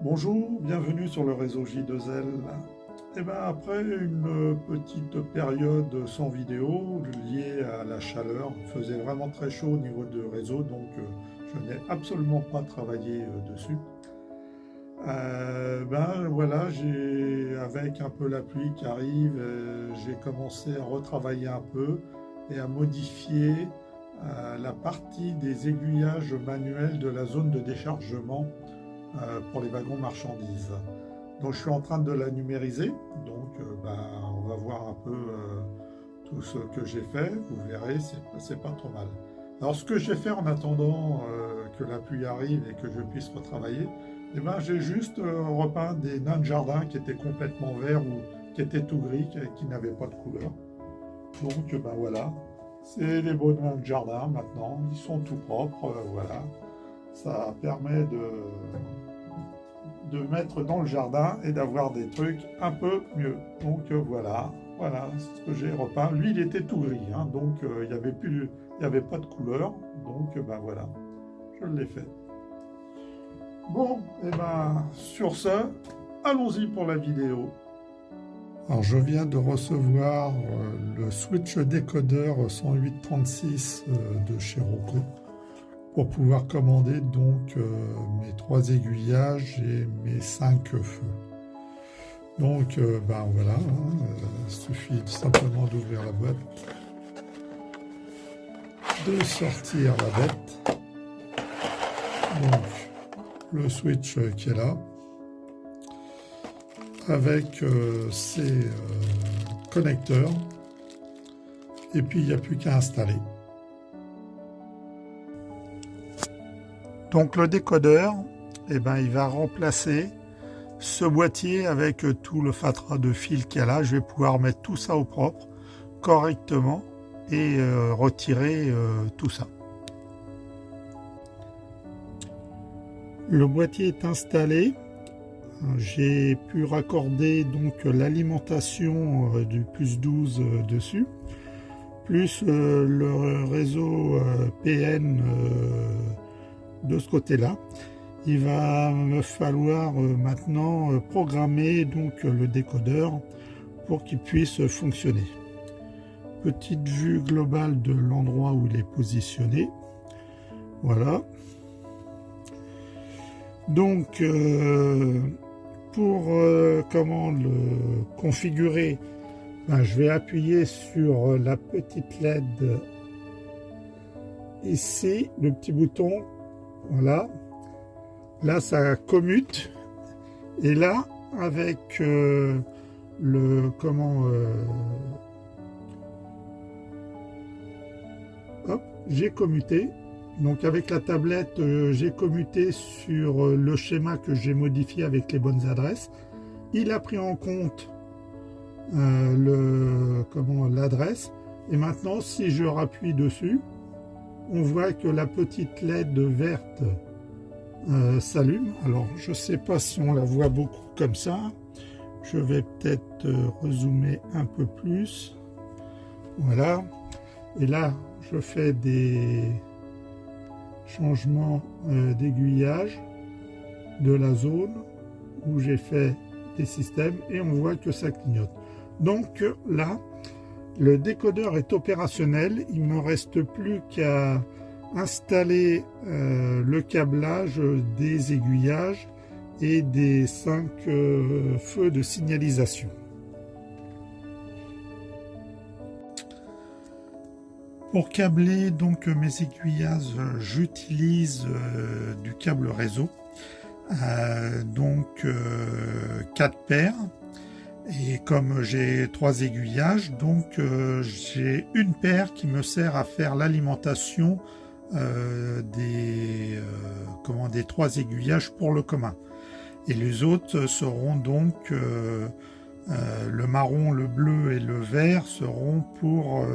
Bonjour, bienvenue sur le réseau J2L. Et ben après une petite période sans vidéo liée à la chaleur, il faisait vraiment très chaud au niveau de réseau, donc je n'ai absolument pas travaillé dessus. Ben voilà, avec un peu la pluie qui arrive, j'ai commencé à retravailler un peu et à modifier la partie des aiguillages manuels de la zone de déchargement pour les wagons marchandises. Donc je suis en train de la numériser, donc ben, on va voir un peu tout ce que j'ai fait, vous verrez, c'est pas trop mal. Alors ce que j'ai fait en attendant que la pluie arrive et que je puisse retravailler, eh ben, j'ai juste repeint des nains de jardin qui étaient complètement verts ou qui étaient tout gris, qui n'avaient pas de couleur. Donc ben voilà, c'est les beaux nains de jardin maintenant, ils sont tout propres, voilà. Ça permet de mettre dans le jardin et d'avoir des trucs un peu mieux. Donc voilà, voilà ce que j'ai repeint. Lui, il était tout gris, hein, donc il n'y avait plus, il y avait pas de couleur. Donc ben voilà, je l'ai fait. Bon, et ben sur ce, allons-y pour la vidéo. Alors je viens de recevoir le switch décodeur 10836 de chez Roku pour pouvoir commander donc mes 3 aiguillages et mes 5 feux. Donc ben voilà, il suffit simplement d'ouvrir la boîte, de sortir la bête, donc le switch qui est là, avec ses connecteurs, et puis il n'y a plus qu'à installer. Donc le décodeur, eh ben, il va remplacer ce boîtier avec tout le fatras de fil qu'il y a là. Je vais pouvoir mettre tout ça au propre, correctement, et retirer tout ça. Le boîtier est installé. J'ai pu raccorder donc l'alimentation du plus 12 dessus, plus le réseau PN de ce côté-là. Il va me falloir maintenant programmer donc le décodeur pour qu'il puisse fonctionner. Petite vue globale de l'endroit où il est positionné. Voilà. Donc pour comment le configurer, ben, je vais appuyer sur la petite LED ici, le petit bouton. Voilà, là ça commute, et là avec le comment hop, j'ai commuté. Donc avec la tablette j'ai commuté sur le schéma que j'ai modifié avec les bonnes adresses. Il a pris en compte l'adresse, et maintenant si je rappuie dessus, on voit que la petite LED verte s'allume. Alors je ne sais pas si on la voit beaucoup comme ça. Je vais peut-être rezoomer un peu plus. Voilà. Et là, je fais des changements d'aiguillage de la zone où j'ai fait des systèmes, et on voit que ça clignote. Donc là, le décodeur est opérationnel. Il ne me reste plus qu'à installer le câblage des aiguillages et des 5 feux de signalisation. Pour câbler donc mes aiguillages, j'utilise du câble réseau, donc 4 paires. Et comme j'ai 3 aiguillages, donc j'ai une paire qui me sert à faire l'alimentation des 3 aiguillages pour le commun. Et les autres seront donc le marron, le bleu et le vert seront pour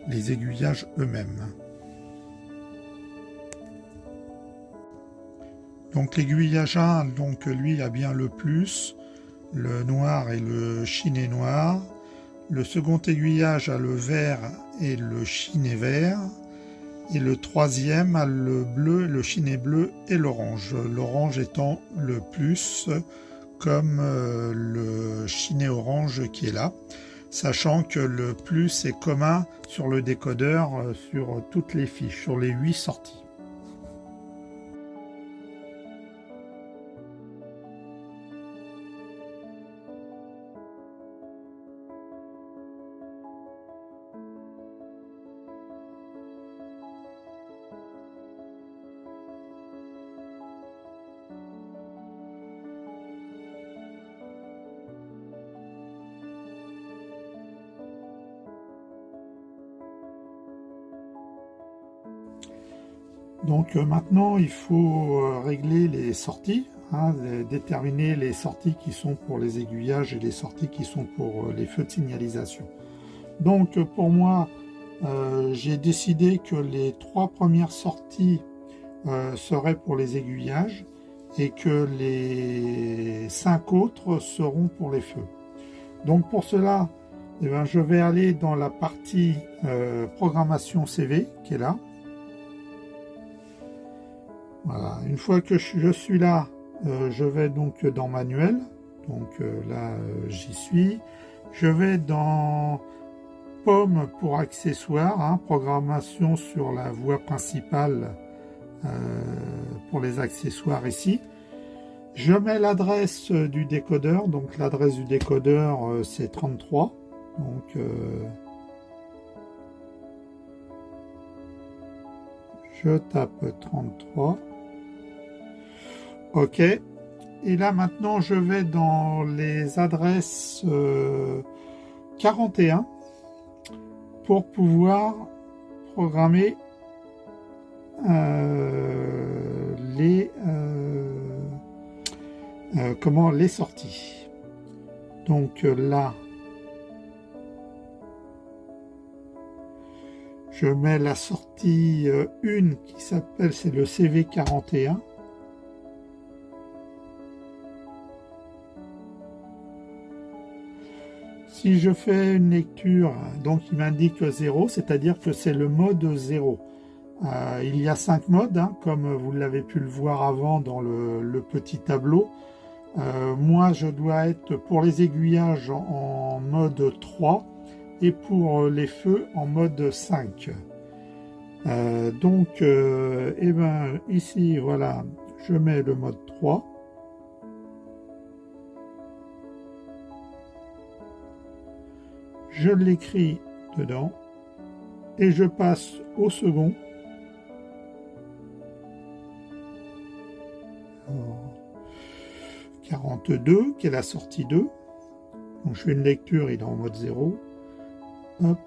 les aiguillages eux-mêmes. Donc l'aiguillage 1, donc lui a bien le plus, le noir et le chiné noir. Le second aiguillage a le vert et le chiné vert. Et le troisième a le bleu, le chiné bleu et l'orange. L'orange étant le plus, comme le chiné orange qui est là, sachant que le plus est commun sur le décodeur sur toutes les fiches, sur les 8 sorties. Donc maintenant, il faut régler les sorties, hein, déterminer les sorties qui sont pour les aiguillages et les sorties qui sont pour les feux de signalisation. Donc pour moi, j'ai décidé que les 3 premières sorties seraient pour les aiguillages et que les 5 autres seront pour les feux. Donc pour cela, eh bien, je vais aller dans la partie programmation CV qui est là. Voilà, une fois que je suis là, je vais donc dans manuel, donc là j'y suis. Je vais dans pomme pour accessoires, hein, programmation sur la voie principale pour les accessoires ici. Je mets l'adresse du décodeur, donc l'adresse du décodeur c'est 33, donc je tape 33. Ok, et là maintenant je vais dans les adresses 41 pour pouvoir programmer les sorties. Donc là, je mets la sortie 1 qui s'appelle, c'est le CV41. Si je fais une lecture, donc il m'indique 0, c'est-à-dire que c'est le mode 0. Il y a 5 modes, hein, comme vous l'avez pu le voir avant dans le petit tableau. Moi, je dois être pour les aiguillages en mode 3 et pour les feux en mode 5. Donc, eh ben, ici, voilà, je mets le mode 3. Je l'écris dedans et je passe au second. Alors, 42 qui est la sortie 2. Donc je fais une lecture, il est en mode 0. Hop.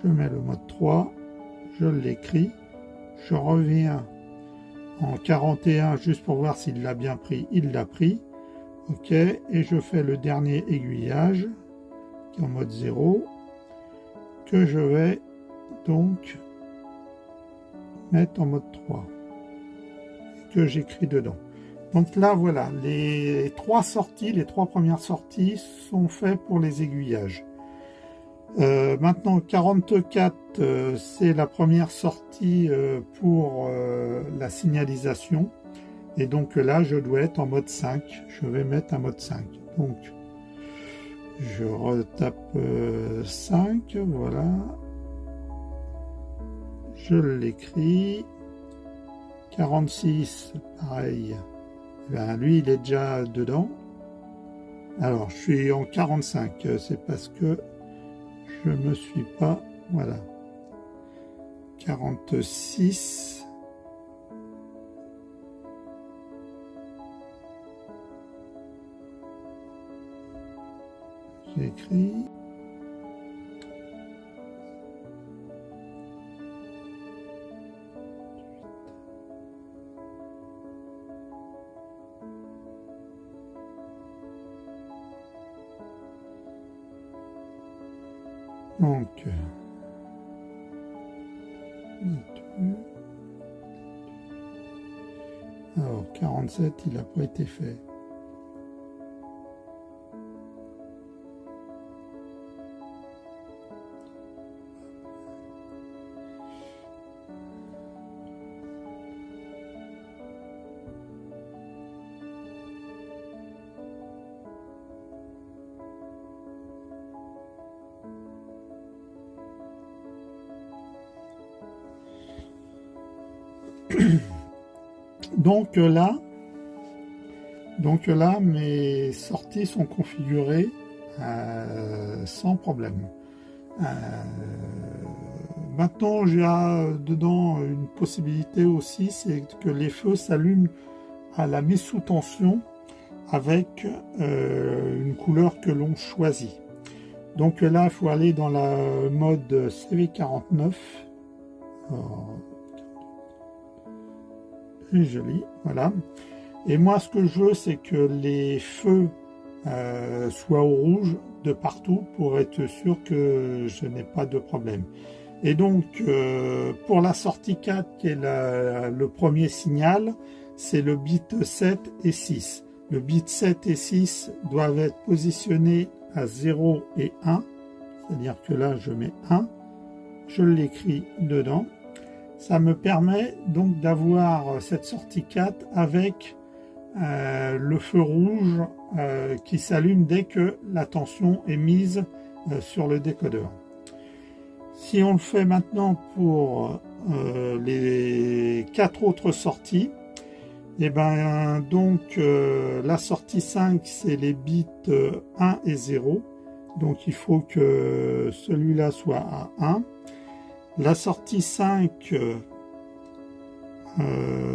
Je mets le mode 3, je l'écris, je reviens en 41 juste pour voir s'il l'a bien pris, il l'a pris. Ok, et je fais le dernier aiguillage qui est en mode 0 que je vais donc mettre en mode 3 et que j'écris dedans. Donc là voilà, les 3 sorties, les 3 premières sorties sont faites pour les aiguillages. Maintenant 44 c'est la première sortie pour la signalisation. Et donc là, je dois être en mode 5. Je vais mettre un mode 5. Donc, je retape 5. Voilà. Je l'écris. 46, pareil. Ben, lui, il est déjà dedans. Alors, je suis en 45. C'est parce que je ne me suis pas... Voilà. 46... J'écris. Donc, alors 47, il n'a pas été fait. Donc là, mes sorties sont configurées sans problème. Maintenant, j'ai dedans une possibilité aussi, c'est que les feux s'allument à la mise sous tension avec une couleur que l'on choisit. Donc là, il faut aller dans la mode CV49. C'est joli, voilà. Et moi, ce que je veux, c'est que les feux soient au rouge de partout pour être sûr que je n'ai pas de problème. Et donc, pour la sortie 4, qui est le premier signal, c'est le bit 7 et 6. Le bit 7 et 6 doivent être positionnés à 0 et 1, c'est-à-dire que là, je mets 1, je l'écris dedans. Ça me permet donc d'avoir cette sortie 4 avec le feu rouge qui s'allume dès que la tension est mise sur le décodeur. Si on le fait maintenant pour les 4 autres sorties, et ben donc la sortie 5 c'est les bits 1 et 0, donc il faut que celui-là soit à 1. La sortie 5,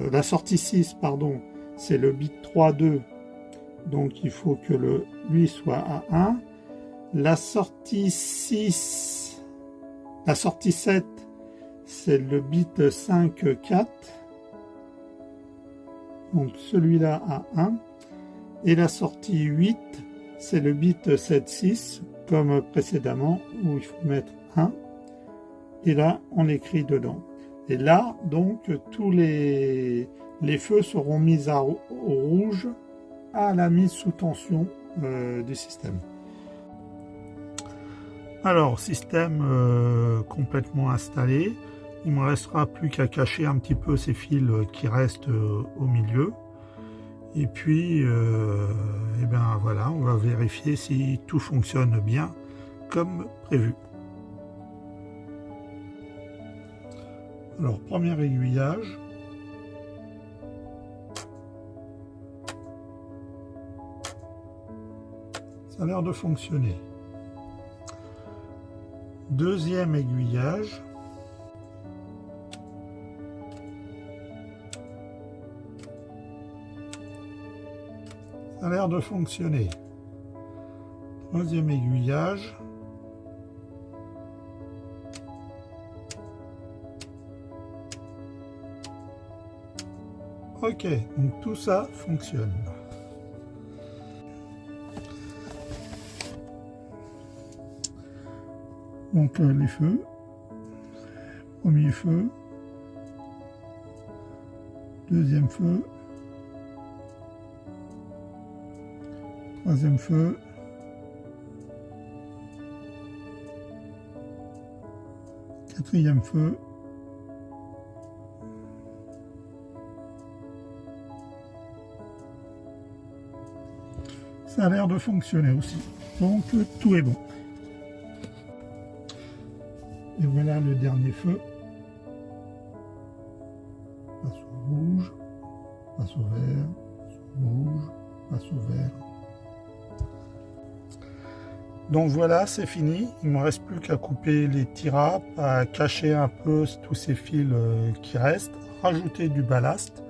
la sortie 6 pardon, c'est le bit 3 2, donc il faut que lui soit à 1. La sortie 6, la sortie 7, c'est le bit 5 4. Donc celui-là à 1. Et la sortie 8, c'est le bit 7 6, comme précédemment, où il faut mettre 1. Et là, on écrit dedans. Et là, donc, tous les feux seront mis au rouge à la mise sous tension du système. Alors, système complètement installé. Il ne me restera plus qu'à cacher un petit peu ces fils qui restent au milieu. Et puis, et ben voilà, on va vérifier si tout fonctionne bien comme prévu. Alors, premier aiguillage. Ça a l'air de fonctionner. Deuxième aiguillage. Ça a l'air de fonctionner. Troisième aiguillage. Ok, donc tout ça fonctionne. Donc les feux. Premier feu. Deuxième feu. Troisième feu. Quatrième feu. Ça a l'air de fonctionner aussi. Donc tout est bon. Et voilà le dernier feu. Passe au rouge, passe au vert, passe au rouge, passe au vert. Donc voilà, c'est fini. Il ne me reste plus qu'à couper les tirapes, à cacher un peu tous ces fils qui restent, rajouter du ballast.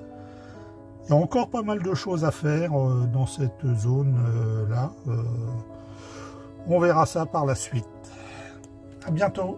Il y a encore pas mal de choses à faire dans cette zone là. On verra ça par la suite. À bientôt.